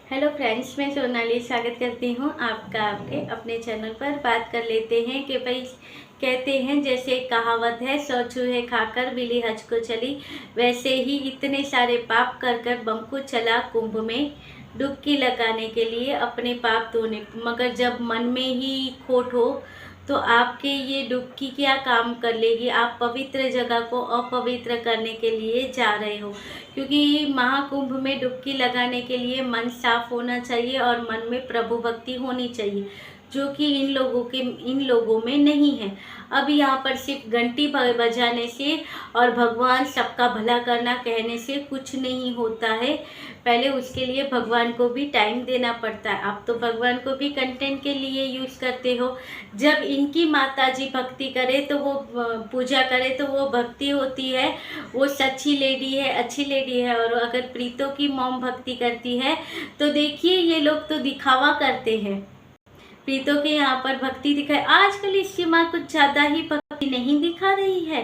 Hello friends, मैं सोनाली स्वागत करती हूँ आपका आपके अपने चैनल पर। बात कर लेते हैं कि भाई कहते हैं जैसे कहावत है, 100 चूहे खाकर बिल्ली हज को चली, वैसे ही इतने सारे पाप कर कर बंकू चला कुंभ में डुबकी लगाने के लिए अपने पाप धोने। मगर जब मन में ही खोट हो तो आपके ये डुबकी क्या काम कर लेगी। आप पवित्र जगह को अपवित्र करने के लिए जा रहे हो, क्योंकि महाकुंभ में डुबकी लगाने के लिए मन साफ होना चाहिए और मन में प्रभु भक्ति होनी चाहिए, जो कि इन लोगों में नहीं है। अब यहाँ पर सिर्फ घंटी बजाने से और भगवान सबका भला करना कहने से कुछ नहीं होता है। पहले उसके लिए भगवान को भी टाइम देना पड़ता है। आप तो भगवान को भी कंटेंट के लिए यूज़ करते हो। जब इनकी माता जी भक्ति करे तो वो पूजा करे तो वो भक्ति होती है, वो सच्ची लेडी है, अच्छी लेडी है। और अगर प्रीतो की मॉम भक्ति करती है तो देखिए ये लोग तो दिखावा करते हैं। प्रीतो के यहाँ पर भक्ति दिखाए, आजकल इसकी माँ कुछ ज़्यादा ही भक्ति नहीं दिखा रही है,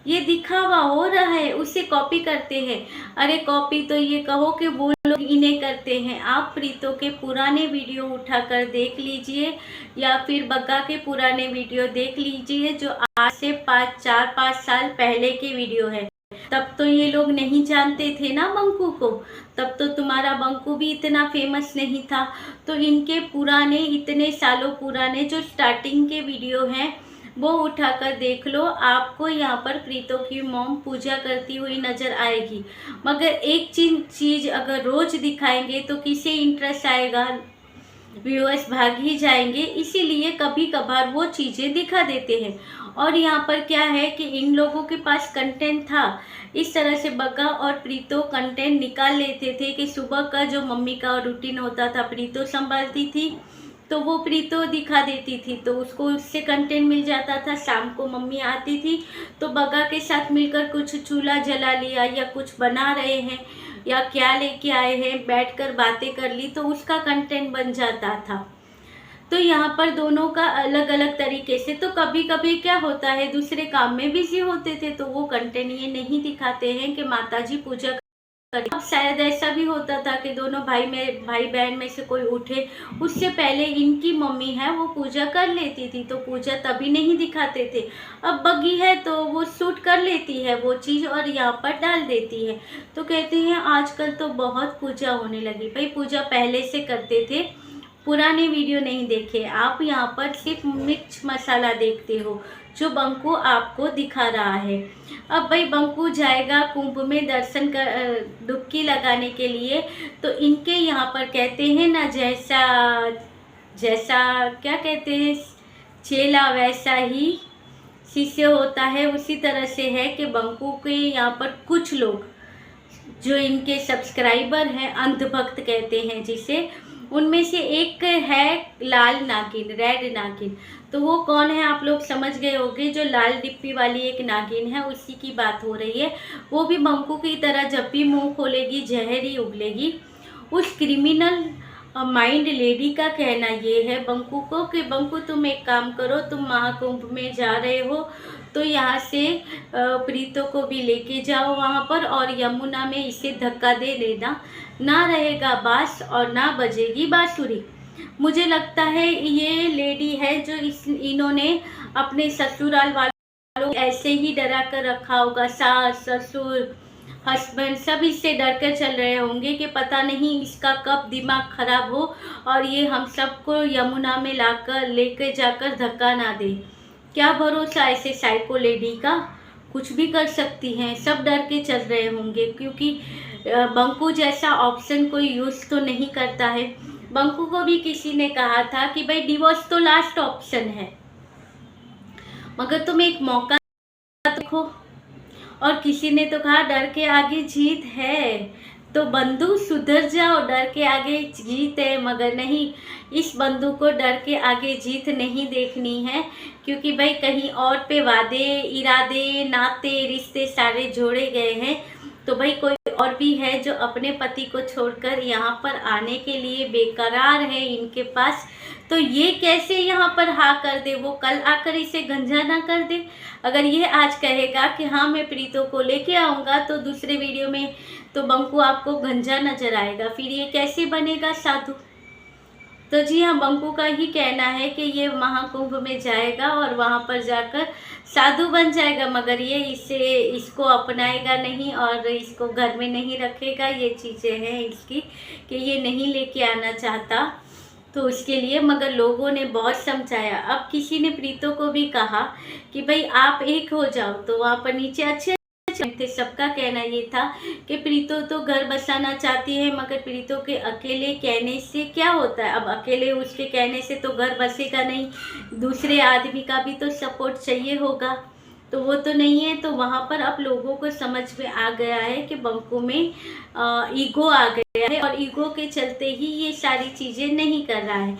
ये दिखावा हो रहा है, उसे कॉपी करते हैं। अरे कॉपी तो ये कहो कि वो लोग इन्हें करते हैं। आप प्रीतो के पुराने वीडियो उठाकर देख लीजिए या फिर बग्गा के पुराने वीडियो देख लीजिए, जो आज से 4-5 साल पहले के वीडियो है। तब तो ये लोग नहीं जानते थे ना बंकू को, तब तो तुम्हारा बंकू भी इतना फेमस नहीं था। तो इनके पुराने, इतने सालों पुराने जो स्टार्टिंग के वीडियो हैं वो उठाकर देख लो। आपको यहाँ पर प्रीतो की मॉम पूजा करती हुई नजर आएगी। मगर एक चीज अगर रोज दिखाएंगे तो किसे इंटरेस्ट आएगा, व्यूअर्स भाग ही जाएंगे। इसीलिए कभी कभार वो चीज़ें दिखा देते हैं। और यहाँ पर क्या है कि इन लोगों के पास कंटेंट था, इस तरह से बग्गा और प्रीतो कंटेंट निकाल लेते थे कि सुबह का जो मम्मी का रूटीन होता था प्रीतो संभालती थी, तो वो प्रीतो दिखा देती थी, तो उसको उससे कंटेंट मिल जाता था। शाम को मम्मी आती थी तो बग्गा के साथ मिलकर कुछ चूल्हा जला लिया या कुछ बना रहे हैं या क्या लेके आए हैं, बैठकर बातें कर ली, तो उसका कंटेंट बन जाता था। तो यहाँ पर दोनों का अलग अलग तरीके से। तो कभी कभी क्या होता है, दूसरे काम में बिजी होते थे तो वो कंटेंट ये नहीं दिखाते हैं कि माताजी पूजा करें। अब शायद ऐसा भी होता था कि दोनों भाई बहन में से कोई उठे, उससे पहले इनकी मम्मी है वो पूजा कर लेती थी, तो पूजा तभी नहीं दिखाते थे। अब बग्गी है तो वो शूट कर लेती है वो चीज़ और यहाँ पर डाल देती है। तो कहते हैं आजकल तो बहुत पूजा होने लगी। भाई पूजा पहले से करते थे, पुराने वीडियो नहीं देखे आप, यहाँ पर सिर्फ मिर्च मसाला देखते हो जो बंकू आपको दिखा रहा है। अब भाई बंकू जाएगा कुंभ में दर्शन कर डुबकी लगाने के लिए, तो इनके यहाँ पर कहते हैं ना, जैसा जैसा क्या कहते हैं, चेला वैसा ही शिष्य होता है। उसी तरह से है कि बंकू के यहाँ पर कुछ लोग जो इनके सब्सक्राइबर हैं, अंधभक्त कहते हैं जिसे, उनमें से एक है लाल नागिन, रेड नागिन। तो वो कौन है आप लोग समझ गए होंगे, जो लाल डिप्पी वाली एक नागिन है उसी की बात हो रही है। वो भी बंकू की तरह जब भी मुंह खोलेगी जहर ही उगलेगी। उस क्रिमिनल माइंड लेडी का कहना ये है बंकू को कि बंकू तुम एक काम करो, तुम महाकुंभ में जा रहे हो तो यहाँ से प्रीतो को भी लेके जाओ वहाँ पर, और यमुना में इसे धक्का दे लेना, ना रहेगा बांस और ना बजेगी बांसुरी। मुझे लगता है ये लेडी है जो इन्होंने अपने ससुराल वालों ऐसे ही डरा कर रखा होगा। सास ससुर हस्बैंड सब इससे डर कर चल रहे होंगे कि पता नहीं इसका कब दिमाग खराब हो और ये हम सबको यमुना में लाकर लेकर जाकर धक्का ना दे। क्या भरोसा ऐसे साइको लेडी का, कुछ भी कर सकती हैं। सब डर के चल रहे होंगे, क्योंकि बंकू जैसा ऑप्शन कोई यूज़ तो नहीं करता है। बंकू को भी किसी ने कहा था कि भाई डिवोर्स तो लास्ट ऑप्शन है, मगर तुम एक मौका देखो। और किसी ने तो कहा डर के आगे जीत है, तो बंधु सुधर जाओ, डर के आगे जीत है। मगर नहीं, इस बंधु को डर के आगे जीत नहीं देखनी है, क्योंकि भाई कहीं और पे वादे इरादे नाते रिश्ते सारे जोड़े गए हैं। तो भाई कोई और भी है जो अपने पति को छोड़कर यहाँ पर आने के लिए बेकरार है इनके पास। तो ये कैसे यहाँ पर हाँ कर दे, वो कल आकर इसे गंजा ना कर दे। अगर ये आज कहेगा कि हाँ मैं प्रीतो को लेके आऊँगा, तो दूसरे वीडियो में तो बंकू आपको गंजा नजर आएगा, फिर ये कैसे बनेगा साधु। तो जी हाँ, बंकू का ही कहना है कि ये महाकुंभ में जाएगा और वहाँ पर जाकर साधु बन जाएगा, मगर ये इसको अपनाएगा नहीं और इसको घर में नहीं रखेगा। ये चीज़ें हैं इसकी कि ये नहीं लेके आना चाहता, तो उसके लिए मगर लोगों ने बहुत समझाया। अब किसी ने प्रीतो को भी कहा कि भाई आप एक हो जाओ, तो वहाँ पर नीचे अच्छे थे, सबका कहना ये था कि प्रीतो तो घर बसाना चाहती है, मगर प्रीतो के अकेले कहने से क्या होता है। अब अकेले उसके कहने से तो घर बसेगा नहीं, दूसरे आदमी का भी तो सपोर्ट चाहिए होगा, तो वो तो नहीं है। तो वहाँ पर अब लोगों को समझ में आ गया है कि बंकू में ईगो आ गया है और ईगो के चलते ही ये सारी चीज़ें नहीं कर रहा है।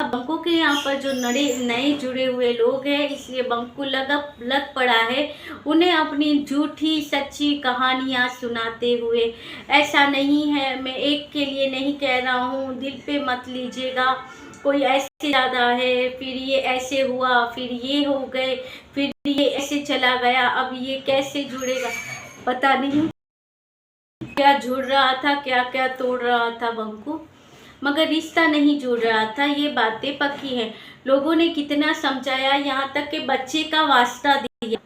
बंकू के यहाँ पर जो नए जुड़े हुए लोग हैं, इसलिए बंकू लग पड़ा है उन्हें अपनी झूठी सच्ची कहानियाँ सुनाते हुए। ऐसा नहीं है, मैं एक के लिए नहीं कह रहा हूँ, दिल पे मत लीजिएगा, कोई ऐसे ज़्यादा है, फिर ये ऐसे हुआ, फिर ये हो गए, फिर ये ऐसे चला गया, अब ये कैसे जुड़ेगा, पता नहीं क्या जुड़ रहा था, क्या क्या तोड़ रहा था बंकू, मगर रिश्ता नहीं जुड़ रहा था। ये बातें पक्की हैं। लोगों ने कितना समझाया, यहाँ तक कि बच्चे का वास्ता दिया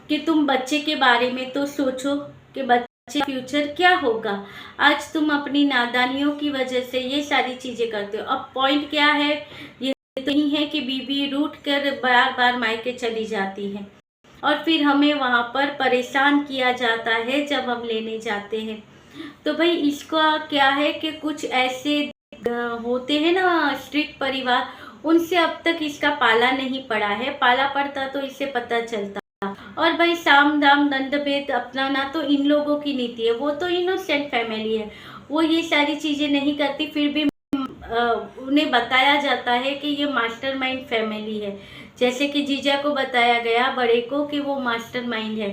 कि तुम बच्चे के बारे में तो सोचो कि बच्चे फ्यूचर क्या होगा। आज तुम अपनी नादानियों की वजह से ये सारी चीज़ें करते हो। अब पॉइंट क्या है, ये तो नहीं है कि बीबी रूठ कर बार बार मायके चली जाती है और फिर हमें वहाँ पर परेशान किया जाता है जब हम लेने जाते हैं। तो भाई इसका क्या है कि कुछ ऐसे होते हैं ना स्ट्रिक्ट परिवार, उनसे अब तक इसका पाला नहीं पड़ा है। पाला पड़ता तो इसे पता चलता। और भाई साम दाम दंड भेद अपनाना तो इन लोगों की नीति है, वो तो इनोसेंट फैमिली है, वो ये सारी चीज़ें नहीं करती, फिर भी उन्हें बताया जाता है कि ये मास्टरमाइंड फैमिली है। जैसे कि जीजा को बताया गया बड़े को कि वो मास्टरमाइंड है,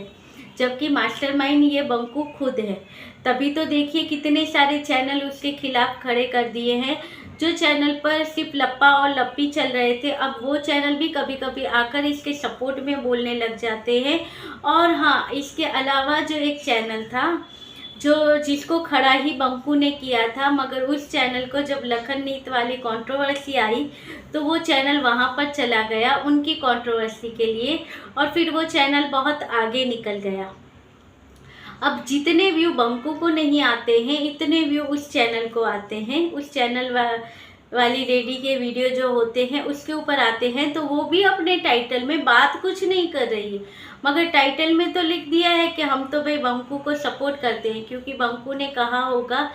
जबकि मास्टरमाइंड ये बंकू खुद है। तभी तो देखिए कितने सारे चैनल उसके खिलाफ खड़े कर दिए हैं। जो चैनल पर सिर्फ लप्पा और लप्पी चल रहे थे, अब वो चैनल भी कभी कभी आकर इसके सपोर्ट में बोलने लग जाते हैं। और हाँ, इसके अलावा जो एक चैनल था जिसको खड़ा ही बंकू ने किया था, मगर उस चैनल को जब लखन नीत वाली कंट्रोवर्सी आई तो वो चैनल वहाँ पर चला गया उनकी कंट्रोवर्सी के लिए, और फिर वो चैनल बहुत आगे निकल गया। अब जितने व्यू बंकू को नहीं आते हैं, इतने व्यू उस चैनल को आते हैं। उस चैनल वाली रेडी के वीडियो जो होते हैं उसके ऊपर आते हैं, तो वो भी अपने टाइटल में बात कुछ नहीं कर रही है, मगर टाइटल में तो लिख दिया है कि हम तो भाई बंकू को सपोर्ट करते हैं, क्योंकि बंकू ने कहा होगा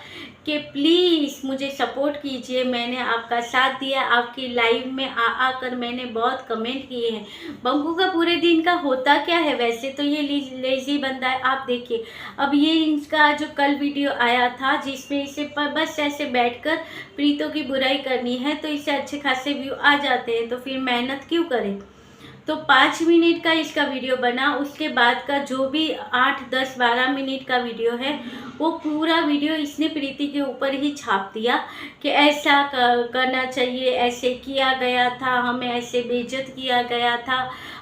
कि प्लीज़ मुझे सपोर्ट कीजिए, मैंने आपका साथ दिया, आपकी लाइव में आकर मैंने बहुत कमेंट किए हैं। बंकू का पूरे दिन का होता क्या है, वैसे तो ये लेजी बंदा है। आप देखिए, अब ये इनका जो कल वीडियो आया था जिसमें इसे बस ऐसे बैठकर प्रीतो की बुराई करनी है, तो इसे अच्छे खासे व्यू आ जाते हैं, तो फिर मेहनत क्यों करें। तो 5 मिनट का इसका वीडियो बना, उसके बाद का जो भी 8, 10, 12 मिनट का वीडियो है, वो पूरा वीडियो इसने प्रीति के ऊपर ही छाप दिया कि ऐसा करना चाहिए, ऐसे किया गया था, हमें ऐसे बेइज्जत किया गया था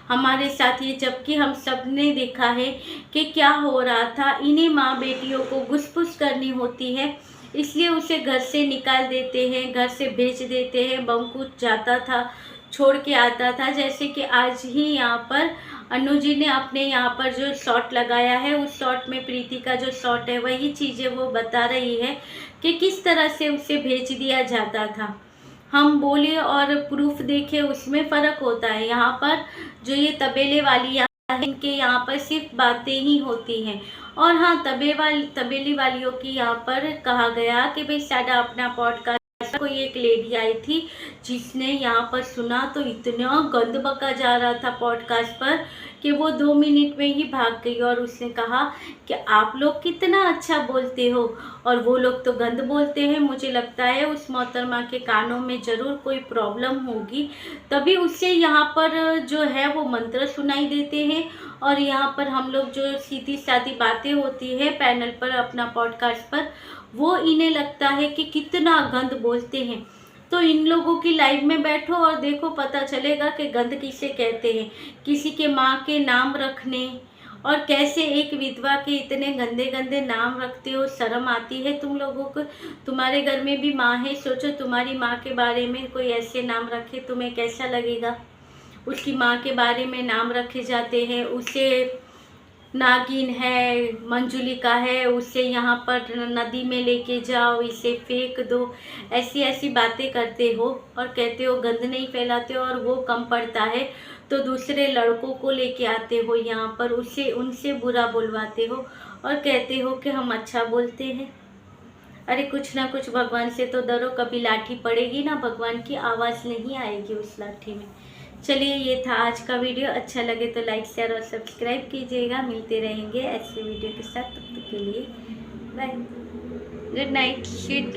हमारे साथ ये, जबकि हम सब ने देखा है कि क्या हो रहा था। इन्हें माँ बेटियों को घुस-पुस करनी होती है, इसलिए उसे घर से निकाल देते हैं, घर से भेज देते हैं। बंकू जाता था, छोड़ के आता था, जैसे कि आज ही यहाँ पर अनु जी ने अपने यहाँ पर जो शॉट लगाया है, उस शॉट में प्रीति का जो शॉट है, वही चीज़ें वो बता रही है कि किस तरह से उसे भेज दिया जाता था। हम बोले और प्रूफ देखे, उसमें फ़र्क होता है। यहाँ पर जो ये तबेले वाली इनके यहाँ पर सिर्फ बातें ही होती हैं। और हाँ, तबेली वालियों की यहाँ पर कहा गया कि भाई साडा अपना पॉडकास्ट, कोई एक लेडी आई थी जिसने यहाँ पर सुना तो इतना गंद बका जा रहा था पॉडकास्ट पर कि वो 2 मिनट में ही भाग गई, और उसने कहा कि आप लोग कितना अच्छा बोलते हो और वो लोग तो गंद बोलते हैं। मुझे लगता है उस मोहतरमा के कानों में ज़रूर कोई प्रॉब्लम होगी, तभी उससे यहाँ पर जो है वो मंत्र सुनाई देते हैं। और यहाँ पर हम लोग जो सीधी सादी बातें होती है पैनल पर अपना पॉडकास्ट पर, वो इन्हें लगता है कि कितना गंद बोलते हैं। तो इन लोगों की लाइफ में बैठो और देखो, पता चलेगा कि गंद किसे कहते हैं। किसी के माँ के नाम रखने, और कैसे एक विधवा के इतने गंदे गंदे नाम रखते हो। शर्म आती है तुम लोगों को? तुम्हारे घर में भी माँ है, सोचो तुम्हारी माँ के बारे में कोई ऐसे नाम रखे, तुम्हें कैसा लगेगा? उसकी माँ के बारे में नाम रखे जाते हैं, उसे नागिन है, मंजुलिका है, उसे यहाँ पर नदी में लेके जाओ, इसे फेंक दो, ऐसी ऐसी बातें करते हो और कहते हो गंद नहीं फैलाते हो। और वो कम पड़ता है तो दूसरे लड़कों को लेके आते हो यहाँ पर, उसे उनसे बुरा बुलवाते हो और कहते हो कि हम अच्छा बोलते हैं। अरे कुछ ना कुछ भगवान से तो डरो, कभी लाठी पड़ेगी ना, भगवान की आवाज़ नहीं आएगी उस लाठी में। चलिए, ये था आज का वीडियो। अच्छा लगे तो लाइक शेयर और सब्सक्राइब कीजिएगा। मिलते रहेंगे ऐसे वीडियो के साथ, तब तक के लिए बाय, गुड नाइट, स्वीट